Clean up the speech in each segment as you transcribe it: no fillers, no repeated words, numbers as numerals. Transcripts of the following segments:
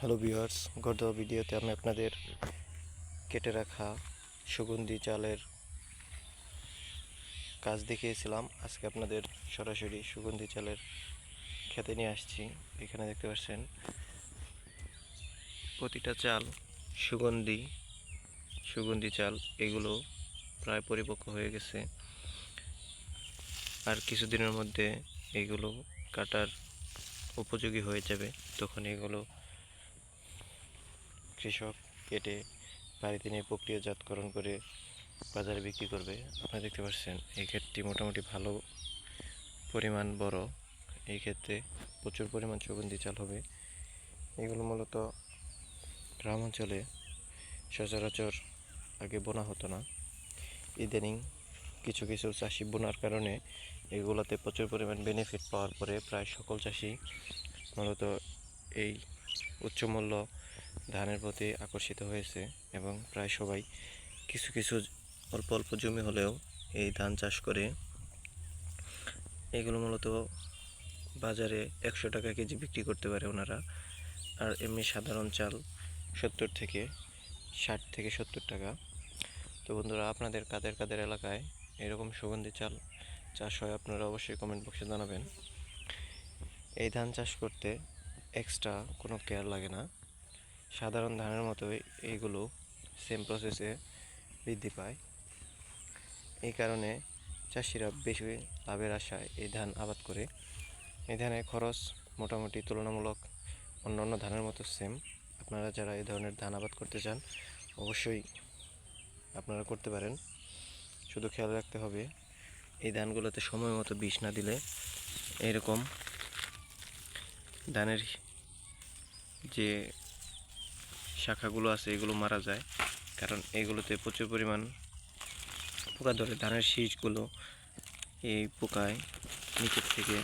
Hello viewers, গত ভিডিওতে আমি আপনাদের কেটে রাখা সুগন্ধি চালের কাজ দেখিয়েছিলাম। আজকে আপনাদের সরাসরি সুগন্ধি চালের খেতে নিয়ে আসছি। এখানে দেখতে পাচ্ছেন প্রতিটা চাল সুগন্ধি সুগন্ধি চাল, এগুলো প্রায় পরিপক্ক হয়ে গেছে। আর কিছুদিনের মধ্যে এগুলো কাটার উপযোগী হয়ে যাবে। তখন এগুলো কৃষক কেটে বাড়িতে নিয়ে প্রক্রিয়াজাতকরণ করে বাজারে বিক্রি করবে। আপনারা দেখতে পাচ্ছেন এই ক্ষেতটি মোটামুটি ভালো পরিমাণ বড়। এই ক্ষেত্রে প্রচুর পরিমাণ সুগন্ধি চাল হবে। এগুলো মূলত গ্রাম অঞ্চলে সচরাচর আগে বোনা হতো না। ইদানিং কিছু কিছু চাষি বোনার কারণে এগুলোতে প্রচুর পরিমাণ বেনিফিট পাওয়ার পরে প্রায় সকল চাষি মূলত এই উচ্চমূল্য ধানের প্রতি আকর্ষিত হয়েছে এবং প্রায় সবাই কিছু কিছু অল্প অল্প জমি হলেও এই ধান চাষ করে এগুলো মূলত বাজারে 100 টাকা কেজি বিক্রি করতে পারে ওনারা। আর এমনি সাধারণ চাল 70 থেকে 60 থেকে 70 টাকা। তো বন্ধুরা, আপনাদের কাদের কাদের এলাকায় এরকম সুগন্ধি চাল চাষ হয় আপনারা অবশ্যই কমেন্ট বক্সে জানাবেন। এই ধান চাষ করতে এক্সট্রা কোনো কেয়ার লাগে না। সাধারণ ধানের মতোই এইগুলো সেম প্রসেসে বৃদ্ধি পায়। এই কারণে চাষিরা বেশি লাভের আশায় এই ধান আবাদ করে। এই ধানের খরচ মোটামুটি তুলনামূলক অন্যান্য ধানের মতো সেম। আপনারা যারা এই ধরনের ধান আবাদ করতে চান অবশ্যই আপনারা করতে পারেন। শুধু খেয়াল রাখতে হবে এই ধানগুলোতে সময় মতো বিষ না দিলে এইরকম ধানের যে শাখাগুলো আছে এগুলো মারা যায়। কারণ এইগুলোতে প্রচুর পরিমাণ পোকা ধরে। ধানের শীষগুলো এই পোকায় নিচের থেকে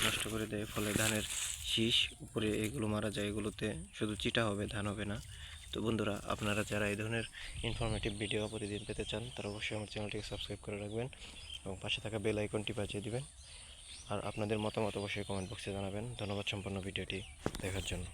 নষ্ট করে দেয়, ফলে ধানের শীষ উপরে এগুলো মারা যায়। এগুলোতে শুধু চিটা হবে, ধান হবে না। তো বন্ধুরা, আপনারা যারা এই ধরনের ইনফরমেটিভ ভিডিও প্রতিদিন পেতে চান তারা অবশ্যই আমার চ্যানেলটিকে সাবস্ক্রাইব করে রাখবেন এবং পাশে থাকা বেল আইকনটি বাজিয়ে দিবেন। আর আপনাদের মতামত অবশ্যই কমেন্ট বক্সে জানাবেন। ধন্যবাদ সম্পূর্ণ ভিডিওটি দেখার জন্য।